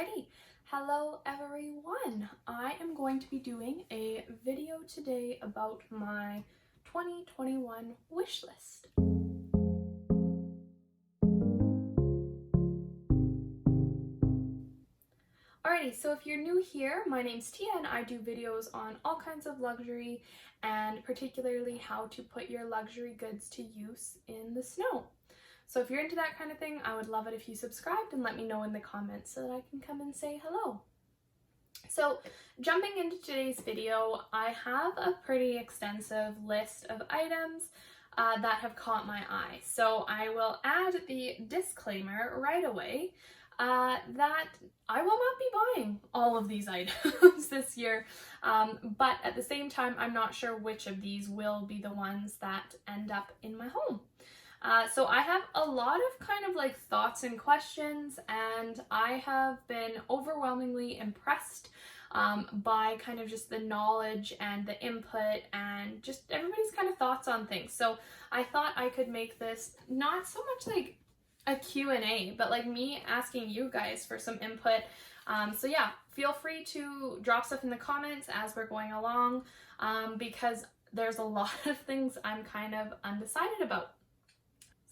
Alrighty, hello everyone. I am going to be doing a video today about my 2021 wish list. Alrighty, so if you're new here, my name's Tia and I do videos on all kinds of luxury and particularly how to put your luxury goods to use in the snow. So if you're into that kind of thing, I would love it if you subscribed and let me know in the comments so that I can come and say hello. So jumping into today's video, I have a pretty extensive list of items that have caught my eye. So I will add the disclaimer right away that I will not be buying all of these items this year, but at the same time, I'm not sure which of these will be the ones that end up in my home. So I have a lot of kind of like thoughts and questions, and I have been overwhelmingly impressed by kind of just the knowledge and the input and just everybody's kind of thoughts on things. So I thought I could make this not so much like a Q&A, but like me asking you guys for some input. So yeah, feel free to drop stuff in the comments as we're going along, because there's a lot of things I'm kind of undecided about.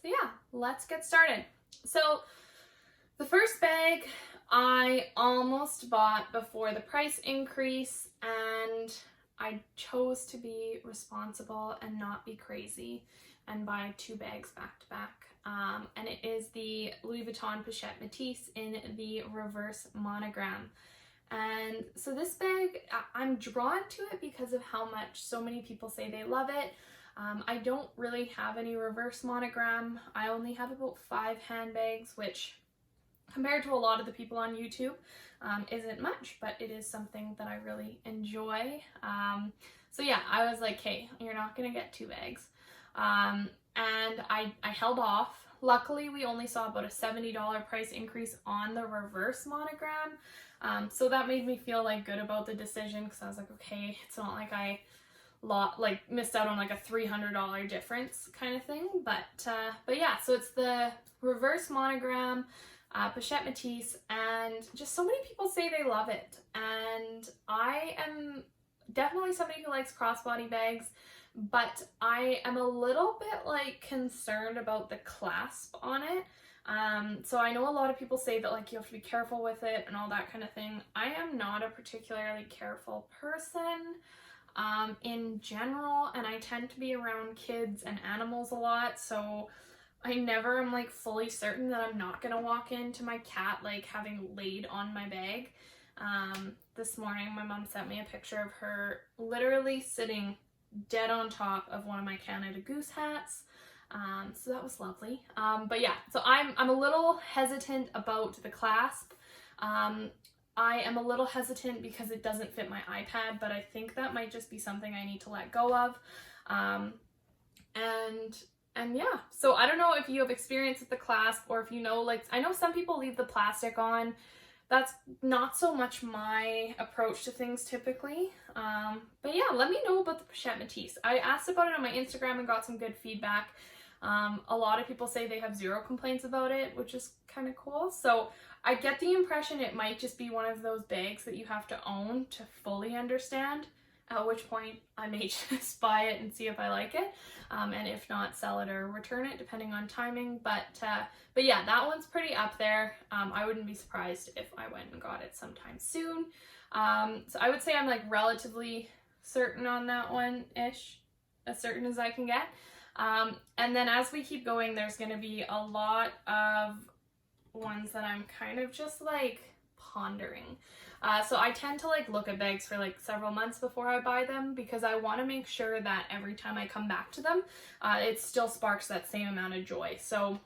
So yeah, let's get started. So the first bag I almost bought before the price increase, and I chose to be responsible and not be crazy and buy two bags back to back. And it is the Louis Vuitton Pochette Métis in the reverse monogram. And so this bag, I'm drawn to it because of how much so many people say they love it. I don't really have any reverse monogram. I only have about 5 handbags, which compared to a lot of the people on YouTube isn't much, but it is something that I really enjoy. So yeah, I was like, hey, you're not gonna get 2 bags. And I held off. Luckily, we only saw about a $70 price increase on the reverse monogram. So that made me feel like good about the decision, because I was like, okay, it's not like I missed out on like a $300 difference kind of thing, but yeah, so it's the reverse monogram Pochette Métis, and just so many people say they love it, and I am definitely somebody who likes crossbody bags, but I am a little bit like concerned about the clasp on it. So I know a lot of people say that like you have to be careful with it and all that kind of thing. I am not a particularly careful person in general, and I tend to be around kids and animals a lot, so I never am like fully certain that I'm not gonna walk into my cat like having laid on my bag. This morning my mom sent me a picture of her literally sitting dead on top of one of my Canada Goose hats, so that was lovely. But yeah, so I'm a little hesitant about the clasp. I am a little hesitant because it doesn't fit my iPad, but I think that might just be something I need to let go of. And yeah, so I don't know if you have experience with the clasp, or if you know, like, I know some people leave the plastic on. That's not so much my approach to things typically. But yeah, let me know about the Pochette Métis. I asked about it on my Instagram and got some good feedback. A lot of people say they have 0 complaints about it, which is kind of cool. So I get the impression it might just be one of those bags that you have to own to fully understand, at which point I may just buy it and see if I like it, and if not, sell it or return it depending on timing. But yeah, that one's pretty up there. I wouldn't be surprised if I went and got it sometime soon. So I would say I'm like relatively certain on that one-ish, as certain as I can get. And then as we keep going, there's going to be a lot of ones that I'm kind of just like pondering. So I tend to like look at bags for like several months before I buy them, because I want to make sure that every time I come back to them, it still sparks that same amount of joy. So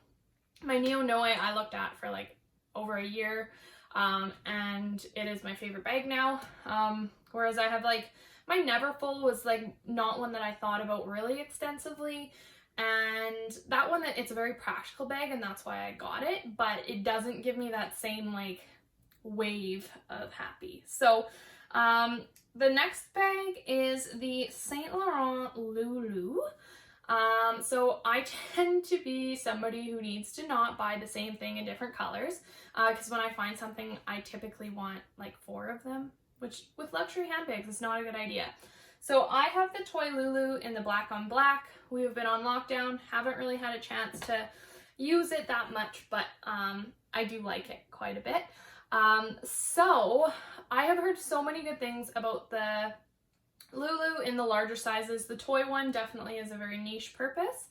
my Neo Noe I looked at for like over a year, and it is my favorite bag now. Whereas I have like my Neverfull was like not one that I thought about really extensively, and that one, it's a very practical bag and that's why I got it, but it doesn't give me that same like wave of happy. So the next bag is the Saint Laurent Lulu. So I tend to be somebody who needs to not buy the same thing in different colors, because when I find something, I typically want like 4 of them, which with luxury handbags is not a good idea. So I have the Toy Lulu in the black on black. We've been on lockdown, haven't really had a chance to use it that much, but I do like it quite a bit. So I have heard so many good things about the Lulu in the larger sizes. The toy one definitely is a very niche purpose.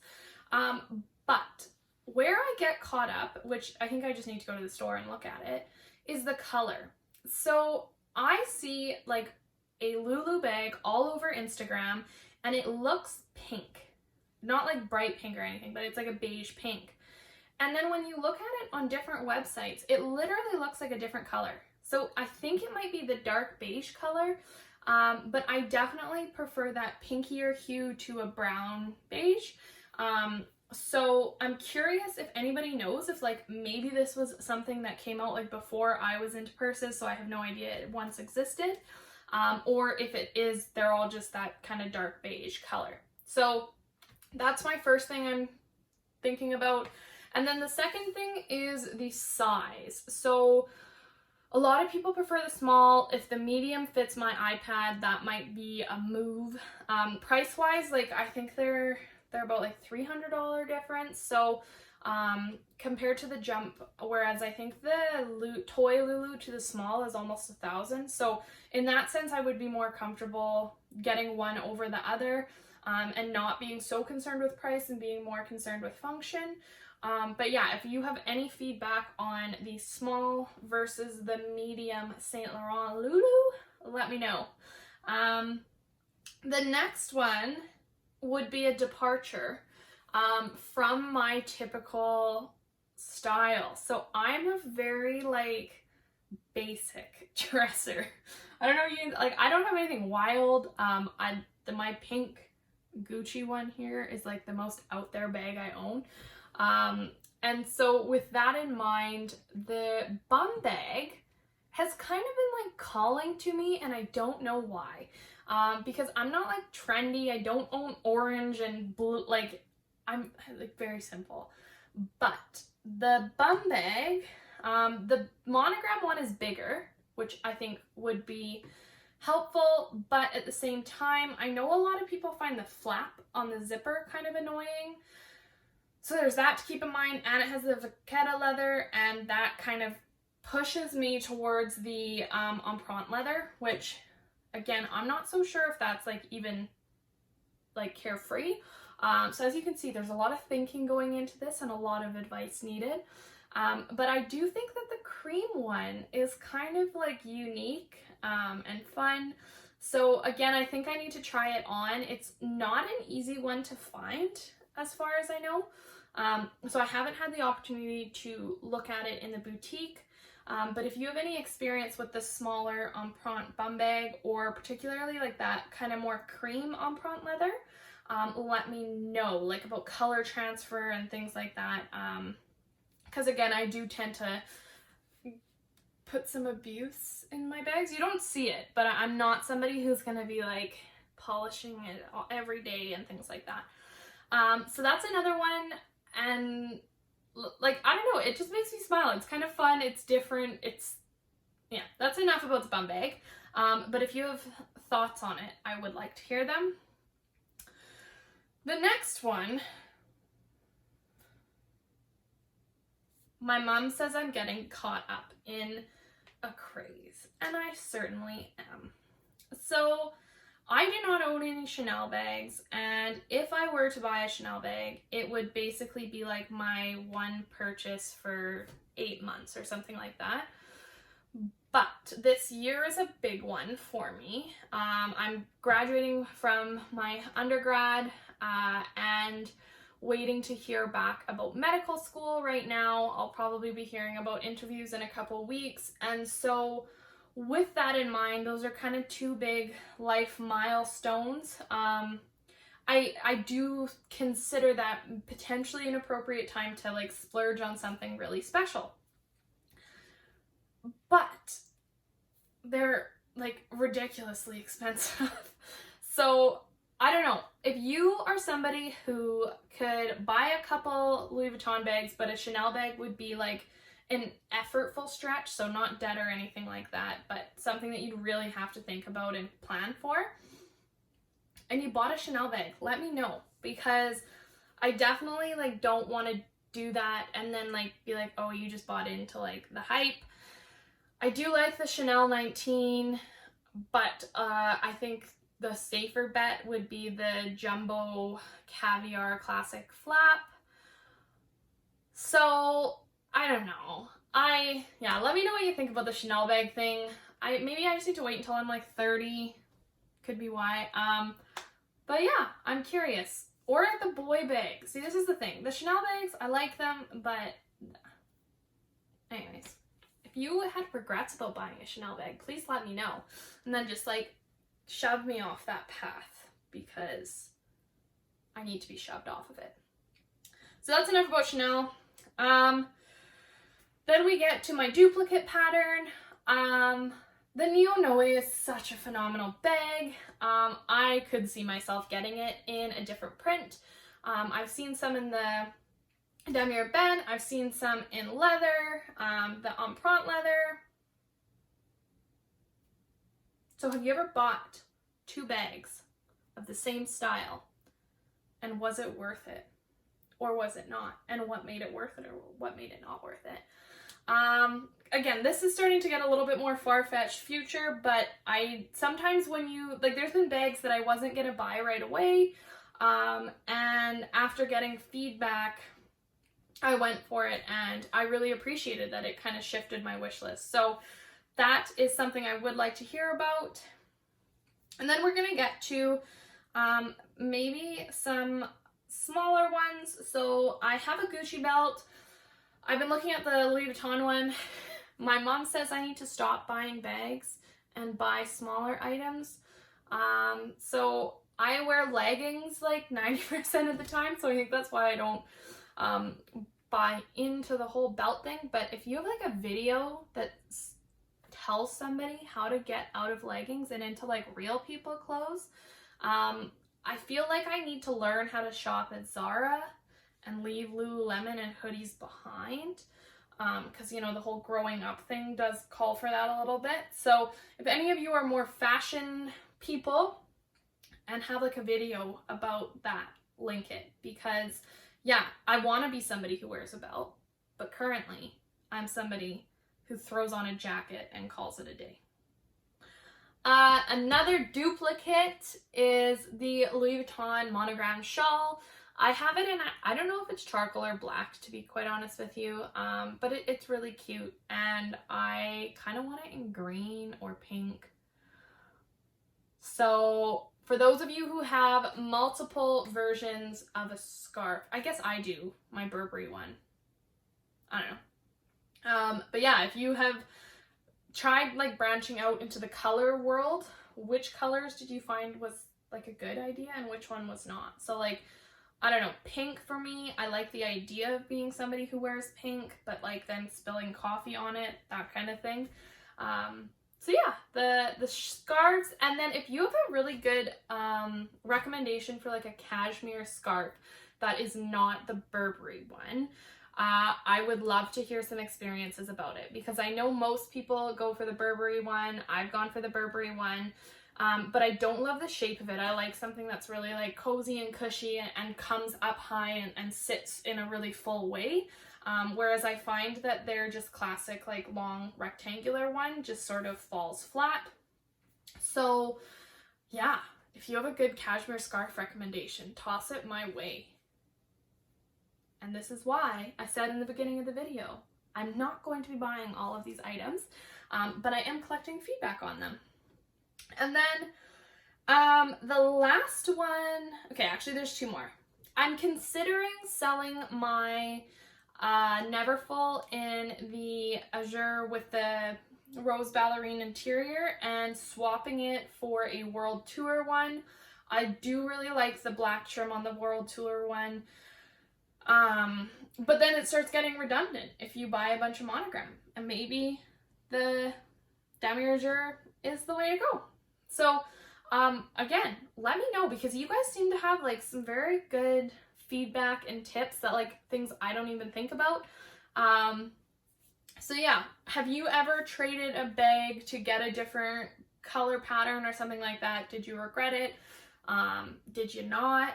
But where I get caught up, which I think I just need to go to the store and look at it, is the color. So I see like a Lulu bag all over Instagram and it looks pink. Not like bright pink or anything, but it's like a beige pink. And then when you look at it on different websites, it literally looks like a different color. So I think it might be the dark beige color, but I definitely prefer that pinkier hue to a brown beige. So I'm curious if anybody knows if like maybe this was something that came out like before I was into purses, so I have no idea it once existed, or if it is, they're all just that kind of dark beige color. So that's my first thing I'm thinking about. And then the second thing is the size. So a lot of people prefer the small. If the medium fits my iPad, that might be a move. Price-wise, like I think they're about like $300 difference. So compared to the Jump, whereas I think the Toy Lulu to the small is almost $1,000. So in that sense, I would be more comfortable getting one over the other, and not being so concerned with price and being more concerned with function. But yeah, if you have any feedback on the small versus the medium Saint Laurent Lulu, let me know. The next one would be a departure from my typical style. So I'm a very like basic dresser. I don't know, I don't have anything wild. My pink Gucci one here is like the most out there bag I own. And so with that in mind, the bum bag has kind of been like calling to me, and I don't know why. Because I'm not like trendy. I don't own orange and blue. Like I'm like very simple. But the bum bag, the monogram one is bigger, which I think would be helpful, but at the same time, I know a lot of people find the flap on the zipper kind of annoying. So there's that to keep in mind, and it has the vachetta leather, and that kind of pushes me towards the empreinte leather, which again, I'm not so sure if that's like even like carefree. So as you can see, there's a lot of thinking going into this and a lot of advice needed. But I do think that the cream one is kind of like unique and fun. So again, I think I need to try it on. It's not an easy one to find as far as I know. So I haven't had the opportunity to look at it in the boutique. But if you have any experience with the smaller empreinte bum bag, or particularly like that kind of more cream empreinte leather, let me know, like about color transfer and things like that. Because again, I do tend to put some abuse in my bags. You don't see it, but I'm not somebody who's gonna be like polishing it every day and things like that. So that's another one, and like, I don't know, it just makes me smile. It's kind of fun, it's different, yeah, that's enough about the bum bag. But if you have thoughts on it, I would like to hear them. The next one, my mom says I'm getting caught up in a craze, and I certainly am. So I do not own any Chanel bags, and if I were to buy a Chanel bag, it would basically be like my one purchase for 8 months or something like that. But this year is a big one for me. I'm graduating from my undergrad and waiting to hear back about medical school right now. I'll probably be hearing about interviews in a couple weeks, and so with that in mind, those are kind of two big life milestones. I do consider that potentially an appropriate time to like splurge on something really special. But they're like ridiculously expensive. So I don't know, if you are somebody who could buy a couple Louis Vuitton bags, but a Chanel bag would be like an effortful stretch, so not dead or anything like that, but something that you'd really have to think about and plan for, and you bought a Chanel bag, let me know, because I definitely like don't want to do that and then like be like, oh, you just bought into like the hype. I do like the Chanel 19, but I think the safer bet would be the Jumbo Caviar Classic Flap. So I don't know. Yeah, let me know what you think about the Chanel bag thing. Maybe I just need to wait until I'm like 30. Could be why. But yeah, I'm curious. Or the boy bag. See, this is the thing. The Chanel bags, I like them, but anyways, if you had regrets about buying a Chanel bag, please let me know. And then just like shove me off that path, because I need to be shoved off of it. So that's enough about Chanel. Then we get to my duplicate pattern. The Neo Noe is such a phenomenal bag. I could see myself getting it in a different print. I've seen some in the damier Ben. I've seen some in leather, the Empreinte leather. So have you ever bought 2 bags of the same style, and was it worth it? Or was it not? And what made it worth it, or what made it not worth it? Again, this is starting to get a little bit more far-fetched future, but sometimes when there's been bags that I wasn't gonna buy right away, and after getting feedback, I went for it, and I really appreciated that it kind of shifted my wish list. So that is something I would like to hear about. And then we're gonna get to maybe some smaller ones. So I have a Gucci belt. I've been looking at the Louis Vuitton one. My mom says I need to stop buying bags and buy smaller items. So I wear leggings like 90% of the time, so I think that's why I don't buy into the whole belt thing. But if you have like a video that tells somebody how to get out of leggings and into like real people clothes, I feel like I need to learn how to shop at Zara and leave Lululemon and hoodies behind, because you know the whole growing up thing does call for that a little bit. So if any of you are more fashion people and have like a video about that, link it, because yeah, I want to be somebody who wears a belt, but currently I'm somebody who throws on a jacket and calls it a day. Another duplicate is the Louis Vuitton monogram shawl. I have it in, I don't know if it's charcoal or black, to be quite honest with you, but it's really cute, and I kind of want it in green or pink. So for those of you who have multiple versions of a scarf, I guess I do, my Burberry one, I don't know. But yeah, if you have tried like branching out into the color world, which colors did you find was like a good idea and which one was not? So like, I don't know, pink for me, I like the idea of being somebody who wears pink, but like then spilling coffee on it, that kind of thing. So yeah, the scarves, and then if you have a really good recommendation for like a cashmere scarf that is not the Burberry one, I would love to hear some experiences about it, because I know most people go for the Burberry one. I've gone for the Burberry one, but I don't love the shape of it. I like something that's really like cozy and cushy and comes up high and sits in a really full way. Whereas I find that they're just classic, like long rectangular one just sort of falls flat. So yeah, if you have a good cashmere scarf recommendation, toss it my way. And this is why I said in the beginning of the video, I'm not going to be buying all of these items, but I am collecting feedback on them. And then the last one, okay, actually there's 2 more. I'm considering selling my Neverfull in the azure with the rose ballerine interior and swapping it for a World Tour one. I do really like the black trim on the World Tour one. But then it starts getting redundant if you buy a bunch of monogram, and maybe the damier azure is the way to go. So Again, let me know, because you guys seem to have like some very good feedback and tips that like things I don't even think about. So yeah, have you ever traded a bag to get a different color pattern or something like that? Did you regret it? Did you not?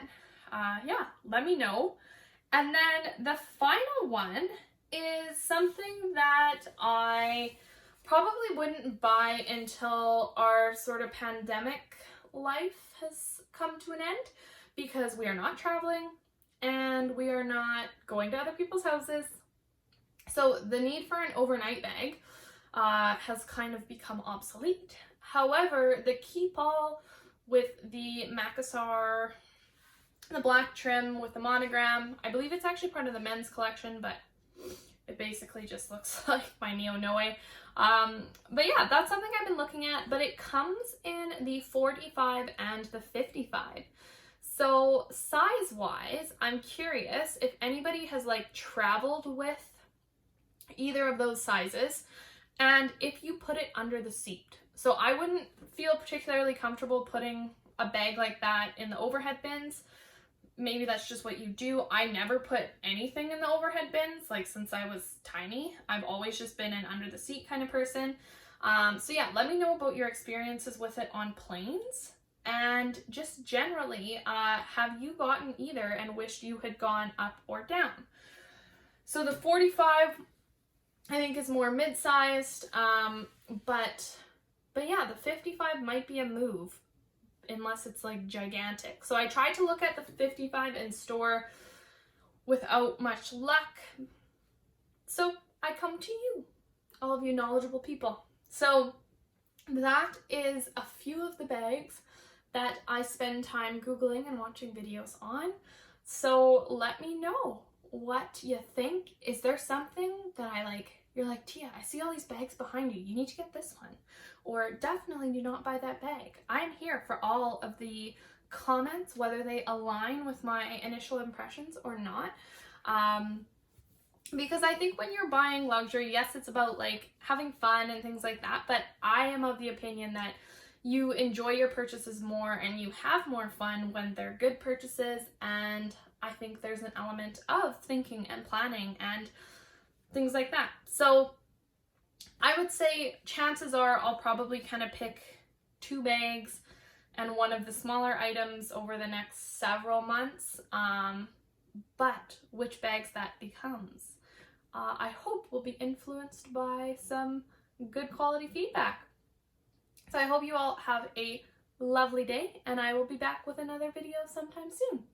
Yeah, let me know. And then the final one is something that I probably wouldn't buy until our sort of pandemic life has come to an end, because we are not traveling and we are not going to other people's houses. So the need for an overnight bag has kind of become obsolete. However, the keep all with the Macassar, the black trim with the monogram, I believe it's actually part of the men's collection, but it basically just looks like my Neo Noe. But yeah, that's something I've been looking at, but it comes in the 45 and the 55. So size-wise, I'm curious if anybody has like traveled with either of those sizes, and if you put it under the seat. So I wouldn't feel particularly comfortable putting a bag like that in the overhead bins. Maybe that's just what you do. I never put anything in the overhead bins, like since I was tiny. I've always just been an under the seat kind of person. So yeah, let me know about your experiences with it on planes. And just generally, have you gotten either and wished you had gone up or down? So the 45, I think, is more mid-sized, but yeah, the 55 might be a move, unless it's like gigantic. So I tried to look at the 55 in store without much luck. So I come to you, all of you knowledgeable people. So that is a few of the bags that I spend time Googling and watching videos on. So let me know what you think. Is there something that I like, you're like, Tia, I see all these bags behind you. You need to get this one. Or definitely do not buy that bag. I'm here for all of the comments, whether they align with my initial impressions or not. Because I think when you're buying luxury, yes, it's about like having fun and things like that, but I am of the opinion that you enjoy your purchases more and you have more fun when they're good purchases, and I think there's an element of thinking and planning and things like that. So I would say chances are I'll probably kind of pick 2 bags and one of the smaller items over the next several months, but which bags that becomes, I hope will be influenced by some good quality feedback. So I hope you all have a lovely day, and I will be back with another video sometime soon.